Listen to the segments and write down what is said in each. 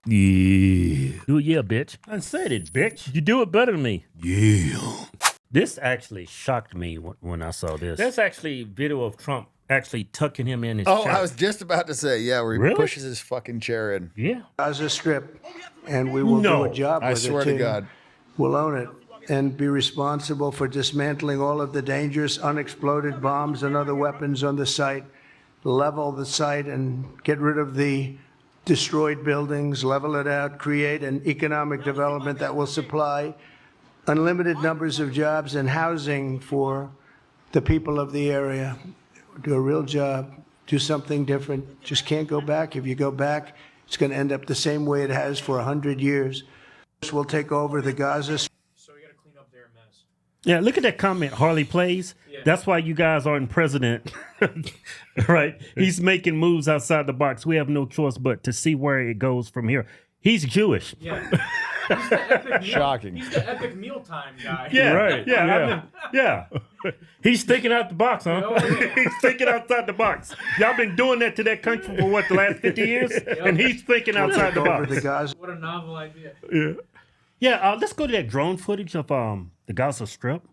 Yeah. Yeah, bitch. I said it, bitch. You do it better than me. Yeah. This actually shocked me when I saw this. There's actually video of Trump actually tucking him in his chair. I was just about to say, yeah, where he Really? pushes his fucking chair in. Yeah. Gaza Strip, and we will do a job with I it. swear to God. We'll own it and be responsible for dismantling all of the dangerous unexploded bombs and other weapons on the site, level the site and get rid of the destroyed buildings, level it out, create an economic development that will supply unlimited numbers of jobs and housing for the people of the area. Do a real job, do something different. Just can't go back. If you go back, it's going to end up the same way it has for 100 years. We'll take over the Gaza. So we got to clean up their mess. Yeah, look at that comment Harley plays. Yeah. That's why you guys aren't president. Right? He's making moves outside the box. We have no choice but to see where it goes from here. He's Jewish. Yeah. He's the epic meal. Shocking. He's the epic mealtime guy. Yeah, Right, yeah. He's thinking out the box, huh? Oh, yeah. He's thinking outside the box. Y'all been doing that to that country for what, the last 50 years? And he's thinking outside the Over box. the Gaza. What a novel idea. Yeah, let's go to that drone footage of the Gaza Strip.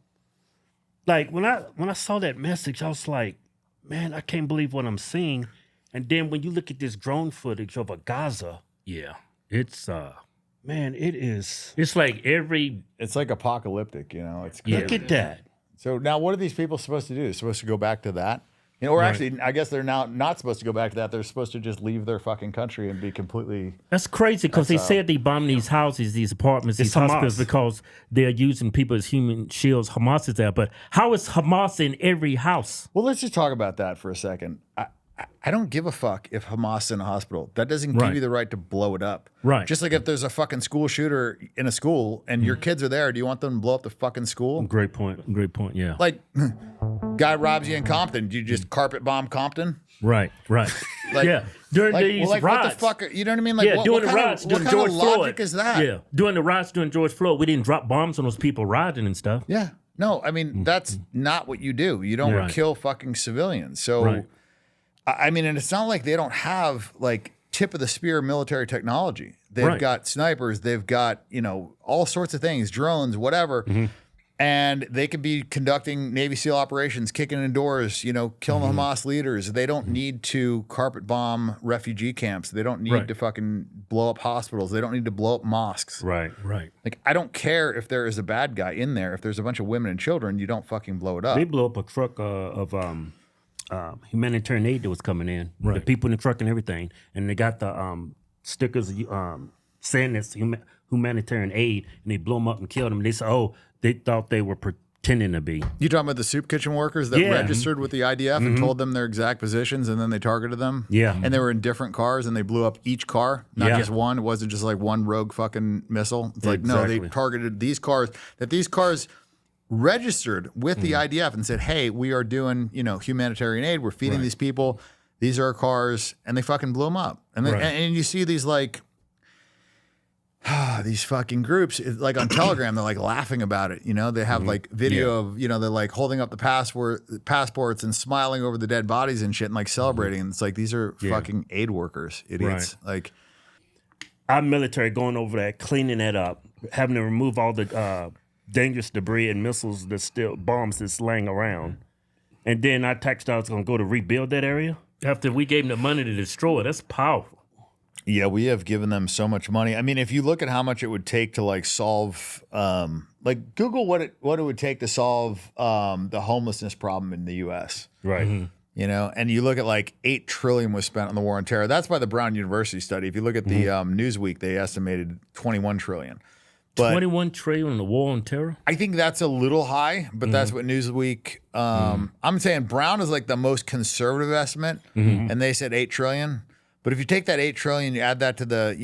Like when I saw that message, I was like, man, I can't believe what I'm seeing. And then when you look at this drone footage of a Gaza, Yeah. It's man, it is. it's like every It's like apocalyptic, you know. It's Look at that. So now what are these people supposed to do? They're supposed to go back to that? You know, or actually, I guess they're now not supposed to go back to that. They're supposed to just leave their fucking country and be completely... That's crazy because they said they bombed these houses, these apartments, these hospitals because they're using people as human shields. Hamas is there. But how is Hamas in every house? Well, let's just talk about that for a second. I don't give a fuck if Hamas is in a hospital. That doesn't give Right. you the right to blow it up. Right. Just like if there's a fucking school shooter in a school and your kids are there, do you want them to blow up the fucking school? Great point. Great point. Yeah. Like, guy robs you in Compton. Do you just carpet bomb Compton? Right. Like, Yeah. During Like, these well, like riots. what the fuck? You know what I mean? Like, Yeah, what, during what the kind riots, of, what during kind George of logic Floyd. is that? Yeah. During the riots, during George Floyd, we didn't drop bombs on those people rioting and stuff. Yeah. No, I mean, that's not what you do. You don't Right. kill fucking civilians. So, Right. I mean, and it's not like they don't have like tip of the spear military technology. They've Right. got snipers, they've got, you know, all sorts of things, drones, whatever. And they could be conducting Navy SEAL operations, kicking in doors, you know, killing the Hamas leaders. They don't need to carpet bomb refugee camps. They don't need Right. to fucking blow up hospitals. They don't need to blow up mosques. Right. Like, I don't care if there is a bad guy in there. If there's a bunch of women and children, you don't fucking blow it up. They blew up a truck of humanitarian aid that was coming in. Right. The people in the truck and everything. And they got the stickers saying it's humanitarian aid, and they blew them up and killed them. They said, oh, they thought they were pretending to be. You talking about the soup kitchen workers that Yeah. registered with the IDF and told them their exact positions, and then they targeted them? Yeah. And they were in different cars, and they blew up each car, not Yeah. just one. It wasn't just like one rogue fucking missile. It's like, no, they Exactly. targeted these cars, that these cars registered with the IDF and said, hey, we are doing, you know, humanitarian aid. We're feeding these people. These are our cars. And they fucking blew them up. And then, Right. and you see these like, these fucking groups, like on Telegram, they're like laughing about it. You know, they have like video of, you know, they're like holding up the passports and smiling over the dead bodies and shit and like celebrating. And it's like, these are fucking aid workers, idiots. Like, Our military going over there, cleaning that up, having to remove all the dangerous debris and missiles bombs that's laying around. And then our tax dollars going to go to rebuild that area? After we gave them the money to destroy it, that's powerful. yeah, we have given them so much money. I mean, if you look at how much it would take to like solve, like Google what it would take to solve the homelessness problem in the U.S. Right. You know, and you look at like $8 trillion was spent on the war on terror. That's by the Brown University study. If you look at the Newsweek, they estimated $21 trillion. But 21 trillion on the war on terror? I think that's a little high, but that's what Newsweek. I'm saying Brown is like the most conservative estimate, and they said 8 trillion. But if you take that 8 trillion, you add that to the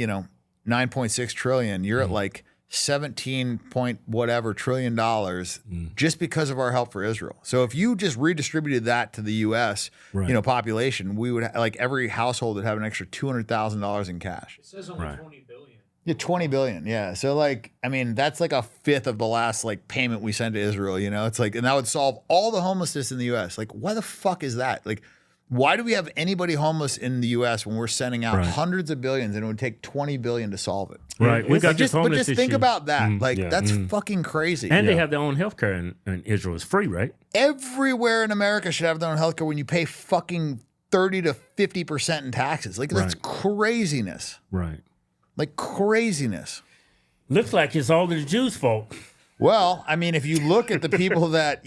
9.6 trillion, you're at like 17 point whatever trillion dollars just because of our help for Israel. So if you just redistributed that to the U.S. Population, we would like every household would have an extra $200,000 in cash. It says only 20 billion. Yeah, 20 billion. Yeah. So like, I mean, that's like a fifth of the last like payment we sent to Israel, you know? It's like, and that would solve all the homelessness in the US. Like, why the fuck is that? Like, Why do we have anybody homeless in the U.S. when we're sending out hundreds of billions and it would take $20 billion to solve it? Right. We got But homeless just think issue. about that. That's fucking crazy. And they have their own healthcare in Israel. It's free, right? Everywhere in America should have their own healthcare when you pay fucking 30 to 50% in taxes. Like, that's craziness. Right. Like, craziness. Looks like it's all the Jews' fault. Well, I mean, if you look at the people that,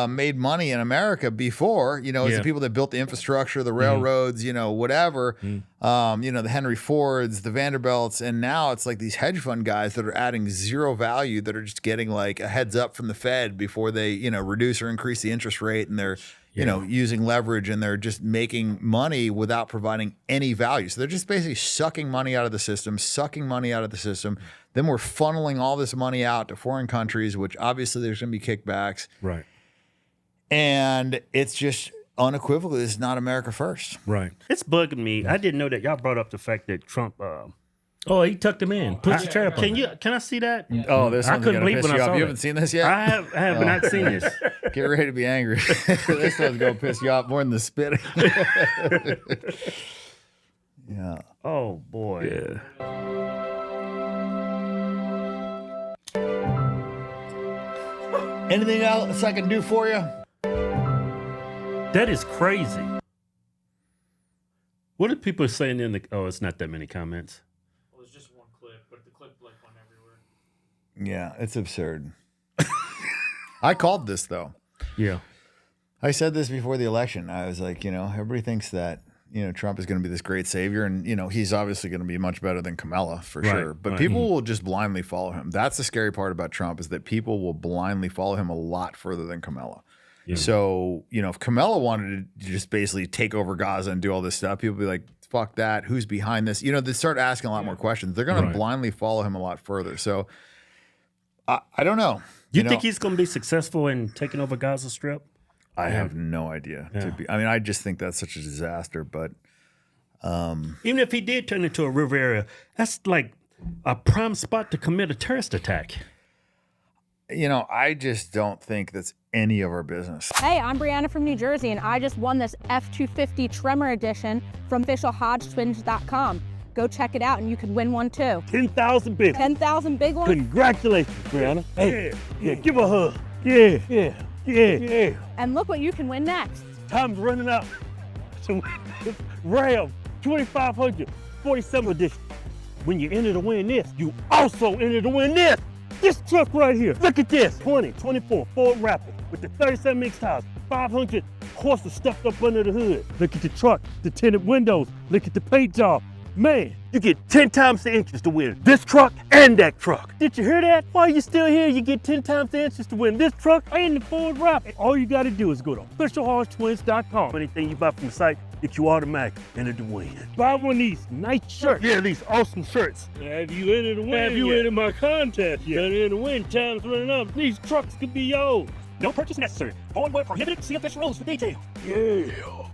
made money in America before, it's the people that built the infrastructure, the railroads, whatever, the Henry Fords, the Vanderbilts. And now it's like these hedge fund guys that are adding zero value that are just getting like a heads up from the Fed before they, reduce or increase the interest rate. And they're, using leverage and they're just making money without providing any value. So they're just basically sucking money out of the system. Then we're funneling all this money out to foreign countries, which obviously there's going to be kickbacks. Right. And it's just unequivocal. It's not America first. Right. It's bugging me. I didn't know that y'all brought up the fact that Trump. He tucked him in. Put your chair up. Can I see that? Oh, this I one's couldn't gonna believe piss when you I off. saw You that. haven't seen this yet? I have not seen this. Get ready to be angry. This one's gonna piss you off more than the spitting. Yeah. Oh boy. Yeah. Anything else I can do for you? That is crazy. What are people saying in the? Oh, it's not that many comments. Well, it's just one clip, but the clip like went everywhere. Yeah, it's absurd. I called this though. Yeah. I said this before the election. I was like, everybody thinks that, Trump is going to be this great savior. And, he's obviously going to be much better than Kamala for sure. But people will just blindly follow him. That's the scary part about Trump is that people will blindly follow him a lot further than Kamala. Yeah. So, if Kamala wanted to just basically take over Gaza and do all this stuff, people would be like, fuck that. Who's behind this? They start asking a lot more questions. They're going to blindly follow him a lot further. So I don't know. You think he's going to be successful in taking over Gaza Strip? I have no idea. I just think that's such a disaster. But even if he did turn into a river area, that's like a prime spot to commit a terrorist attack. I just don't think that's any of our business. Hey, I'm Brianna from New Jersey, and I just won this F-250 Tremor Edition from officialhodgetwins.com. Go check it out, and you could win one too. 10,000 big. 10,000 big ones? Congratulations, Brianna. Hey, yeah, give her a hug. Yeah. And look what you can win next. Time's running out. So Ram 2500 47 edition. When you enter to win this, you also enter to win this. This truck right here. Look at this. 2024 Ford Rapid with the 37-inch tires, 500 horses stuffed up under the hood. Look at the truck, the tinted windows. Look at the paint job. Man, you get 10 times the interest to win this truck and that truck. Did you hear that? While you're still here, you get 10 times the interest to win this truck and the Ford Rapid. All you got to do is go to officialhodgetwins.com. Anything you buy from the site, get you automatically entered to win. Buy one of these nice shirts. Yeah, these awesome shirts. Have you entered to win? Have you entered my contest? You entered to win. Time's running up. These trucks could be yours. No purchase necessary. Onward prohibited. See official rules for details. Yeah.